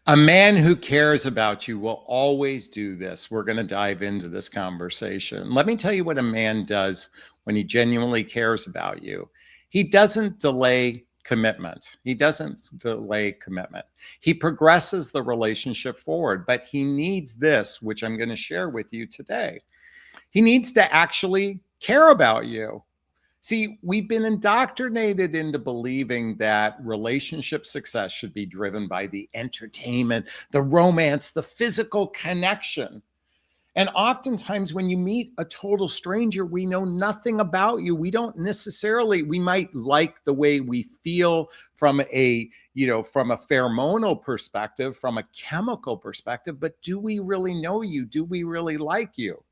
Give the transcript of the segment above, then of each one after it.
A man who cares about you will always do this. We're going to dive into this conversation. Let me tell you what a man does when he genuinely cares about you. He doesn't delay commitment. He doesn't delay commitment. He progresses the relationship forward, but he needs this, which I'm going to share with you today. He needs to actually care about you. See, we've been indoctrinated into believing that relationship success should be driven by the entertainment, the romance, the physical connection. And oftentimes, when you meet a total stranger, we know nothing about you. We don't necessarily, we might like the way we feel from from a pheromonal perspective, from a chemical perspective, but do we really know you? Do we really like you?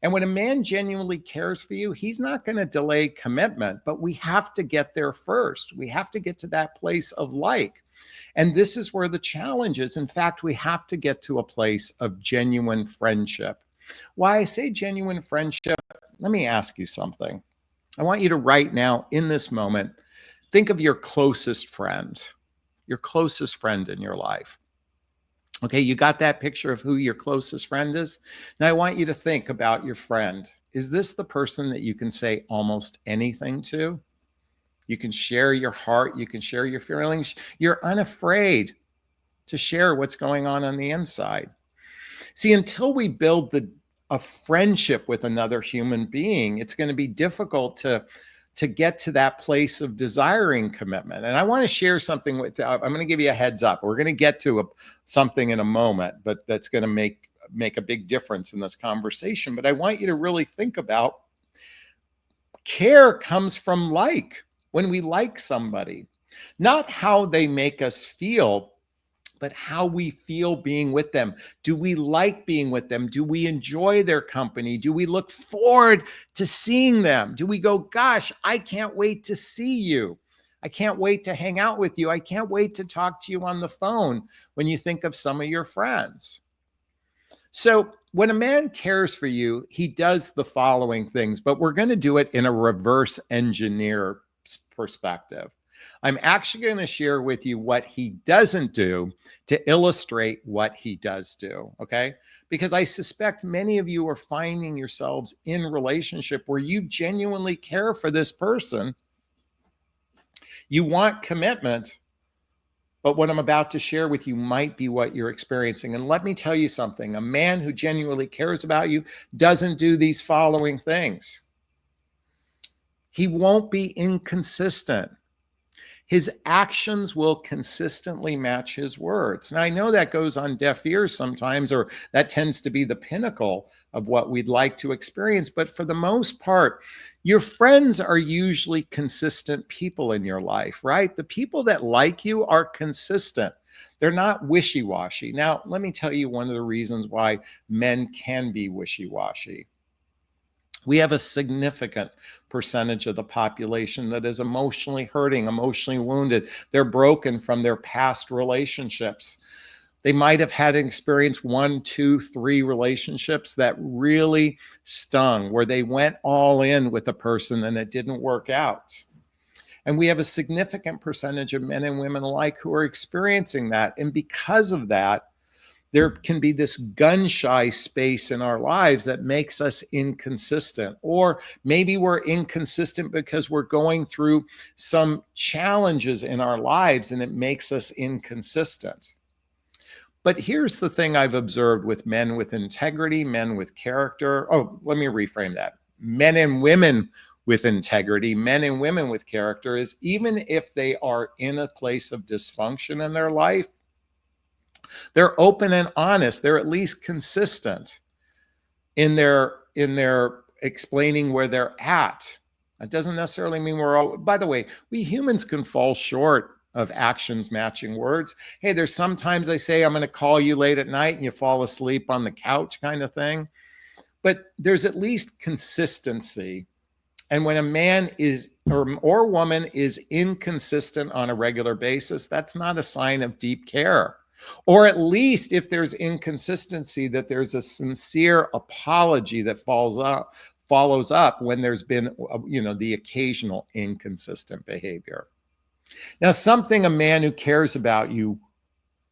And when a man genuinely cares for you, he's not going to delay commitment, but we have to get there first. We have to get to that place of like. And this is where the challenge is. In fact, we have to get to a place of genuine friendship. Why I say genuine friendship, let me ask you something. I want you to right now, in this moment, think of your closest friend in your life. Okay, you got that picture of who your closest friend is? Now I want you to think about your friend. Is this the person that you can say almost anything to? You can share your heart, you can share your feelings. You're unafraid to share what's going on the inside. See, until we build a friendship with another human being, it's going to be difficult to get to that place of desiring commitment. And I want to share something I'm going to give you a heads up. We're going to get to something in a moment, but that's going to make a big difference in this conversation. But I want you to really think about care comes from like. When we like somebody, not how they make us feel, but how we feel being with them. Do we like being with them? Do we enjoy their company? Do we look forward to seeing them? Do we go, gosh, I can't wait to see you. I can't wait to hang out with you. I can't wait to talk to you on the phone when you think of some of your friends. So when a man cares for you, he does the following things, but we're going to do it in a reverse engineer perspective. I'm actually going to share with you what he doesn't do to illustrate what he does do, okay? Because I suspect many of you are finding yourselves in a relationship where you genuinely care for this person. You want commitment, but what I'm about to share with you might be what you're experiencing. And let me tell you something. A man who genuinely cares about you doesn't do these following things. He won't be inconsistent. His actions will consistently match his words. Now, I know that goes on deaf ears sometimes, or that tends to be the pinnacle of what we'd like to experience. But for the most part, your friends are usually consistent people in your life, right? The people that like you are consistent. They're not wishy-washy. Now, let me tell you one of the reasons why men can be wishy-washy. We have a significant percentage of the population that is emotionally hurting, emotionally wounded. They're broken from their past relationships. They might have had an experience 1, 2, 3 relationships that really stung, where they went all in with a person and it didn't work out. And we have a significant percentage of men and women alike who are experiencing that. And because of that, there can be this gun-shy space in our lives that makes us inconsistent. Or maybe we're inconsistent because we're going through some challenges in our lives and it makes us inconsistent. But here's the thing I've observed with men with integrity, men with character. Oh, let me reframe that. Men and women with integrity, men and women with character, is even if they are in a place of dysfunction in their life, they're open and honest. They're at least consistent in their explaining where they're at. That doesn't necessarily mean we're all, by the way, we humans can fall short of actions matching words. Hey, there's sometimes I say, I'm going to call you late at night and you fall asleep on the couch kind of thing. But there's at least consistency. And when a man is or woman is inconsistent on a regular basis, that's not a sign of deep care. Or at least if there's inconsistency, that there's a sincere apology that follows up when there's been, the occasional inconsistent behavior. Now, something a man who cares about you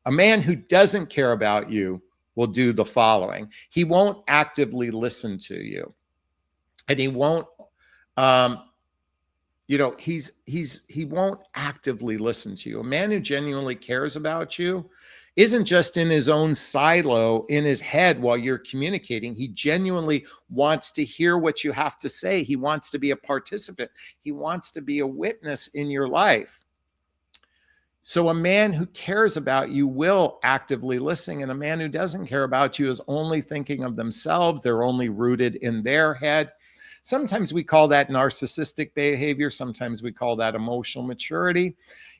A man who doesn't care about you will do the following. He won't actively listen to you. And he won't, um, he won't actively listen to you. A man who genuinely cares about you isn't just in his own silo in his head while you're communicating. He genuinely wants to hear what you have to say. He wants to be a participant. He wants to be a witness in your life. So a man who cares about you will actively listen, and a man who doesn't care about you is only thinking of themselves. They're only rooted in their head. Sometimes we call that narcissistic behavior. Sometimes we call that emotional maturity.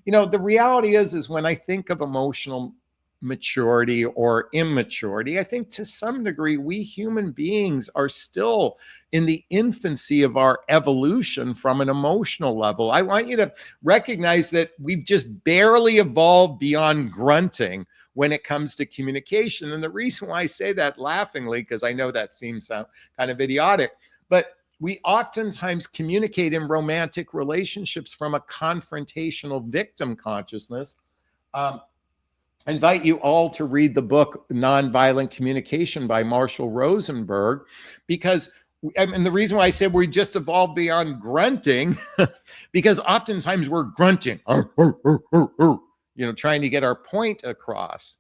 The reality is when I think of emotional maturity or immaturity, I think to some degree we human beings are still in the infancy of our evolution from an emotional level. I want you to recognize that we've just barely evolved beyond grunting when it comes to communication. And the reason why I say that laughingly, because I know that seems kind of idiotic, but we oftentimes communicate in romantic relationships from a confrontational victim consciousness. I invite you all to read the book Nonviolent Communication by Marshall Rosenberg, because and the reason why I said we just evolved beyond grunting, because oftentimes we're grunting, trying to get our point across.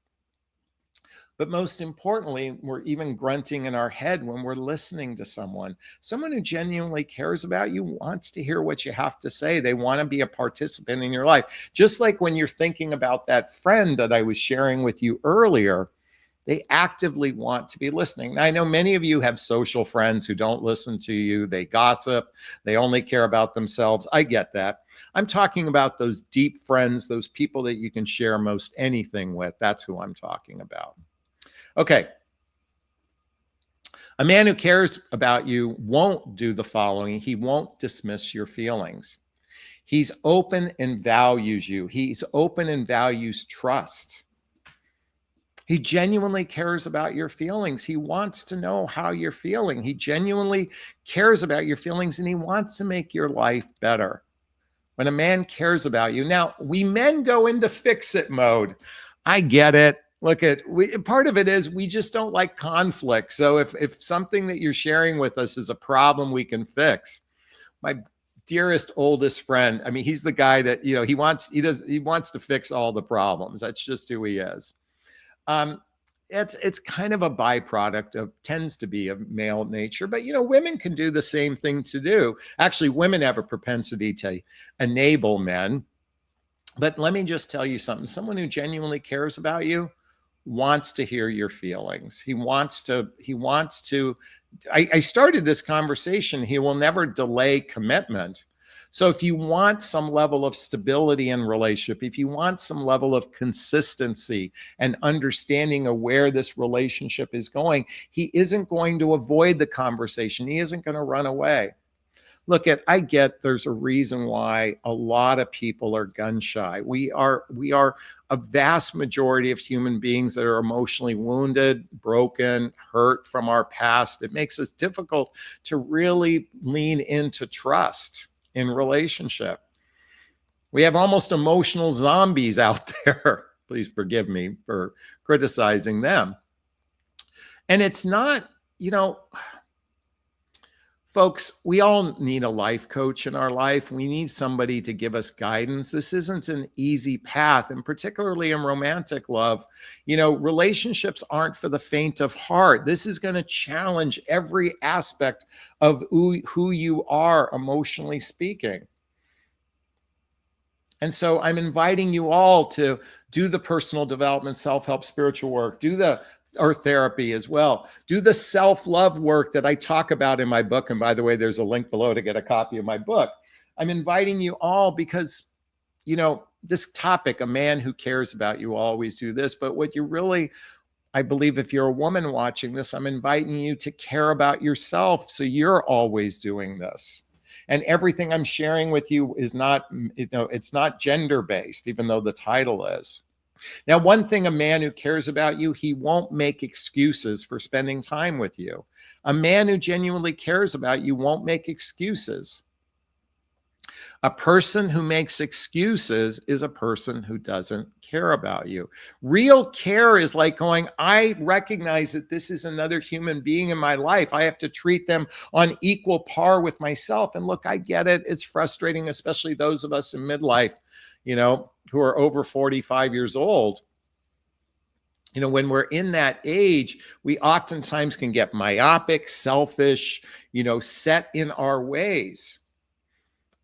But most importantly, we're even grunting in our head when we're listening to someone. Someone who genuinely cares about you wants to hear what you have to say. They want to be a participant in your life. Just like when you're thinking about that friend that I was sharing with you earlier, they actively want to be listening. Now, I know many of you have social friends who don't listen to you. They gossip. They only care about themselves. I get that. I'm talking about those deep friends, those people that you can share most anything with. That's who I'm talking about. Okay. A man who cares about you won't do the following. He won't dismiss your feelings. He's open and values you. He's open and values trust. He genuinely cares about your feelings. He wants to know how you're feeling. He genuinely cares about your feelings, and he wants to make your life better. When a man cares about you. Now, we men go into fix-it mode. I get it. Look, part of it is we just don't like conflict. So if something that you're sharing with us is a problem we can fix. My dearest oldest friend, I mean, he's the guy that, he wants to fix all the problems. That's just who he is. It's kind of a byproduct of, tends to be of male nature, but women can do the same thing to do. Actually, women have a propensity to enable men. But let me just tell you something. Someone who genuinely cares about you wants to hear your feelings. He wants to, I started this conversation. He will never delay commitment. So if you want some level of stability in relationship, if you want some level of consistency and understanding of where this relationship is going, he isn't going to avoid the conversation. He isn't going to run away. Look, I get there's a reason why a lot of people are gun shy. We are a vast majority of human beings that are emotionally wounded, broken, hurt from our past. It makes it difficult to really lean into trust in relationship. We have almost emotional zombies out there. Please forgive me for criticizing them. And it's not, folks, we all need a life coach in our life. We need somebody to give us guidance. This isn't an easy path, and particularly in romantic love, relationships aren't for the faint of heart. This is going to challenge every aspect of who you are emotionally speaking. And so I'm inviting you all to do the personal development, self-help, spiritual work, or therapy as well. Do the self-love work that I talk about in my book. And by the way, there's a link below to get a copy of my book. I'm inviting you all because, this topic, a man who cares about you always do this. But what you really, I believe if you're a woman watching this, I'm inviting you to care about yourself. So you're always doing this. And everything I'm sharing with you is not, it's not gender-based, even though the title is. Now, one thing, a man who cares about you, he won't make excuses for spending time with you. A man who genuinely cares about you won't make excuses. A person who makes excuses is a person who doesn't care about you. Real care is like going, I recognize that this is another human being in my life. I have to treat them on equal par with myself. And look, I get it. It's frustrating, especially those of us in midlife, who are over 45 years old. When we're in that age, we oftentimes can get myopic, selfish, set in our ways.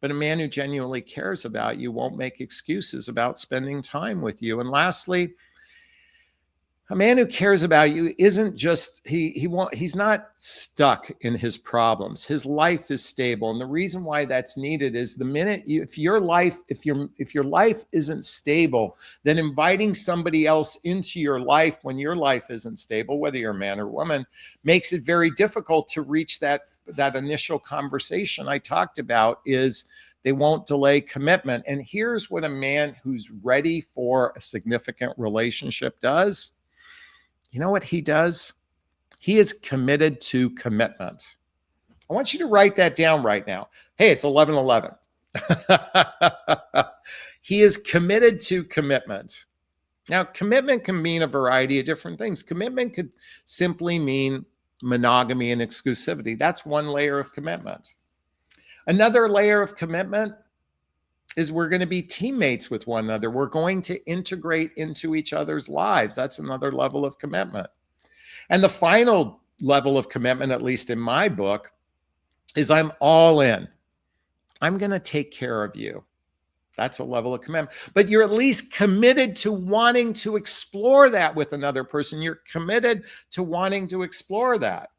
But a man who genuinely cares about you won't make excuses about spending time with you. And lastly, a man who cares about you isn't just he's not stuck in his problems. His life is stable, and the reason why that's needed is the minute if your life isn't stable, then inviting somebody else into your life when your life isn't stable, whether you're a man or woman, makes it very difficult to reach that initial conversation I talked about. Is they won't delay commitment. And here's what a man who's ready for a significant relationship does. You know what he does? He is committed to commitment. I want you to write that down right now. Hey, it's 11:11. He is committed to commitment. Now, commitment can mean a variety of different things. Commitment could simply mean monogamy and exclusivity. That's one layer of commitment. Another layer of commitment is we're going to be teammates with one another. We're going to integrate into each other's lives. That's another level of commitment. And the final level of commitment, at least in my book, is I'm all in. I'm going to take care of you. That's a level of commitment. But you're at least committed to wanting to explore that with another person. You're committed to wanting to explore that.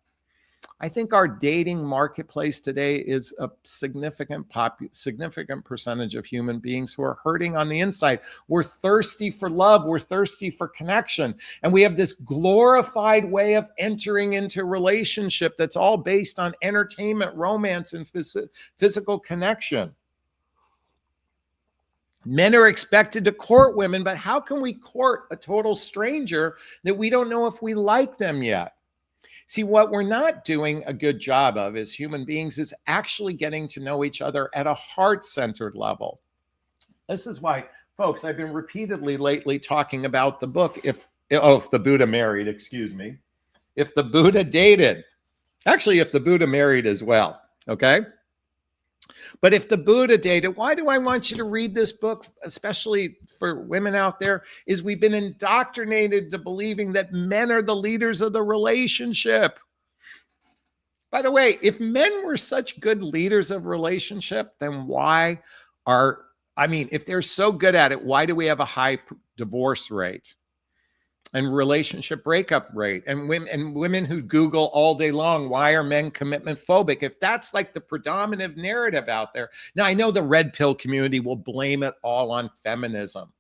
I think our dating marketplace today is a significant percentage of human beings who are hurting on the inside. We're thirsty for love. We're thirsty for connection. And we have this glorified way of entering into a relationship that's all based on entertainment, romance, and physical connection. Men are expected to court women, but how can we court a total stranger that we don't know if we like them yet? See, what we're not doing a good job of as human beings is actually getting to know each other at a heart-centered level. This is why, folks, I've been repeatedly lately talking about the book, If the Buddha Married, If the Buddha Dated. Actually, If the Buddha Married as well, okay? But if the Buddha dated, why do I want you to read this book, especially for women out there, is we've been indoctrinated to believing that men are the leaders of the relationship. By the way, if men were such good leaders of relationship, then if they're so good at it, why do we have a high divorce rate and relationship breakup rate? And women who Google all day long, why are men commitment phobic? If that's like the predominant narrative out there. Now, I know the red pill community will blame it all on feminism.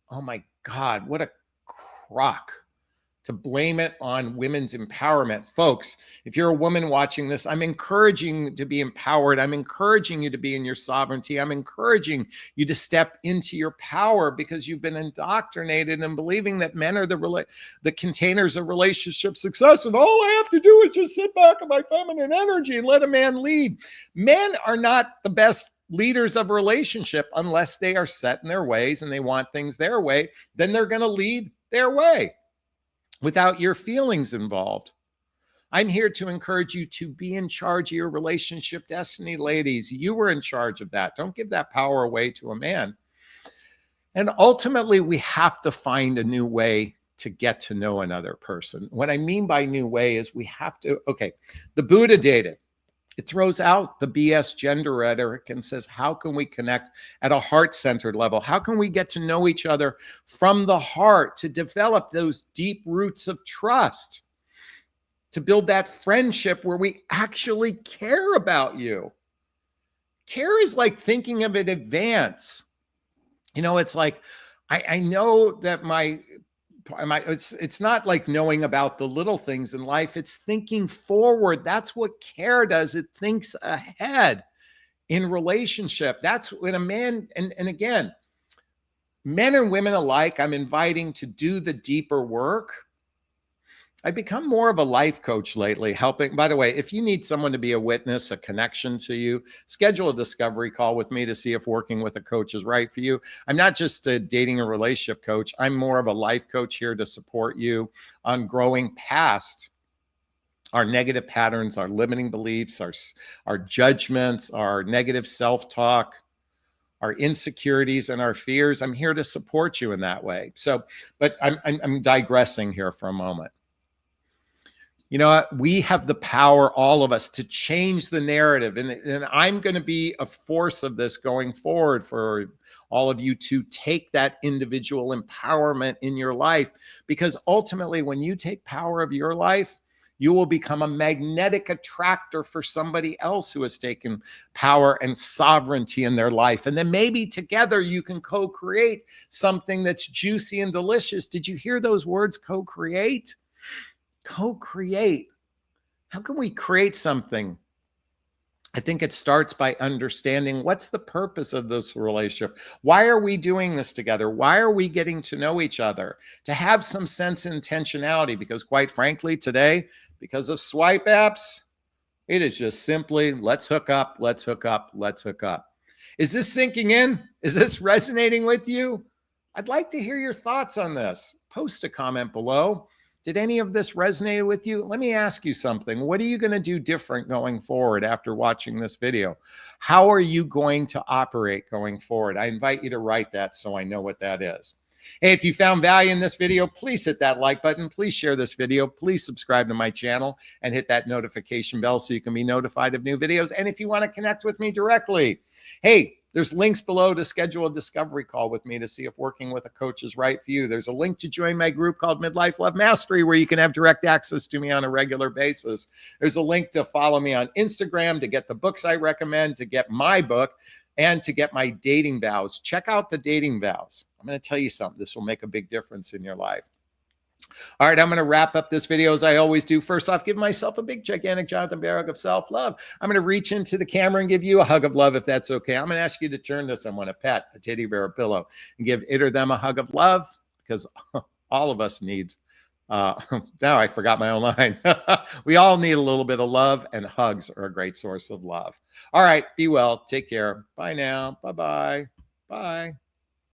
Oh my God, what a crock to blame it on women's empowerment. Folks, if you're a woman watching this, I'm encouraging you to be empowered. I'm encouraging you to be in your sovereignty. I'm encouraging you to step into your power because you've been indoctrinated in believing that men are the containers of relationship success. And all I have to do is just sit back in my feminine energy and let a man lead. Men are not the best leaders of a relationship unless they are set in their ways and they want things their way. Then they're going to lead their way without your feelings involved. I'm here to encourage you to be in charge of your relationship destiny, ladies. You were in charge of that. Don't give that power away to a man. And ultimately, we have to find a new way to get to know another person. What I mean by new way is the Buddha dated. It throws out the BS gender rhetoric and says, how can we connect at a heart-centered level? How can we get to know each other from the heart to develop those deep roots of trust, to build that friendship where we actually care about you? Care is like thinking of it in advance. It's like, I know that it's not like knowing about the little things in life. It's thinking forward. That's what care does. It thinks ahead in relationship. That's when a man, and again, men and women alike, I'm inviting to do the deeper work I've become more of a life coach lately, helping. By the way, if you need someone to be a witness, a connection to you, schedule a discovery call with me to see if working with a coach is right for you. I'm not just a dating and relationship coach. I'm more of a life coach here to support you on growing past our negative patterns, our limiting beliefs, our judgments, our negative self-talk, our insecurities and our fears. I'm here to support you in that way. So, but I'm digressing here for a moment. You know what? We have the power, all of us, to change the narrative. And I'm going to be a force of this going forward for all of you to take that individual empowerment in your life. Because ultimately, when you take power of your life, you will become a magnetic attractor for somebody else who has taken power and sovereignty in their life. And then maybe together you can co-create something that's juicy and delicious. Did you hear those words, co-create? Co-create. How can we create something? I think it starts by understanding what's the purpose of this relationship. Why are we doing this together? Why are we getting to know each other? To have some sense of intentionality, because quite frankly, today, because of swipe apps, it is just simply let's hook up, let's hook up, let's hook up. Is this sinking in? Is this resonating with you? I'd like to hear your thoughts on this. Post a comment below. Did any of this resonate with you? Let me ask you something. What are you going to do different going forward after watching this video? How are you going to operate going forward? I invite you to write that so I know what that is. Hey, if you found value in this video, please hit that like button. Please share this video. Please subscribe to my channel and hit that notification bell so you can be notified of new videos. And if you want to connect with me directly, hey, there's links below to schedule a discovery call with me to see if working with a coach is right for you. There's a link to join my group called Midlife Love Mastery, where you can have direct access to me on a regular basis. There's a link to follow me on Instagram to get the books I recommend, to get my book, and to get my dating vows. Check out the dating vows. I'm going to tell you something. This will make a big difference in your life. All right, I'm going to wrap up this video as I always do. First off, give myself a big, gigantic Jonathon bear hug of self-love. I'm going to reach into the camera and give you a hug of love if that's okay. I'm going to ask you to turn to someone, a pet, a teddy bear, a pillow, and give it or them a hug of love, because all of us need, now I forgot my own line. We all need a little bit of love, and hugs are a great source of love. All right, be well. Take care. Bye now. Bye-bye. Bye.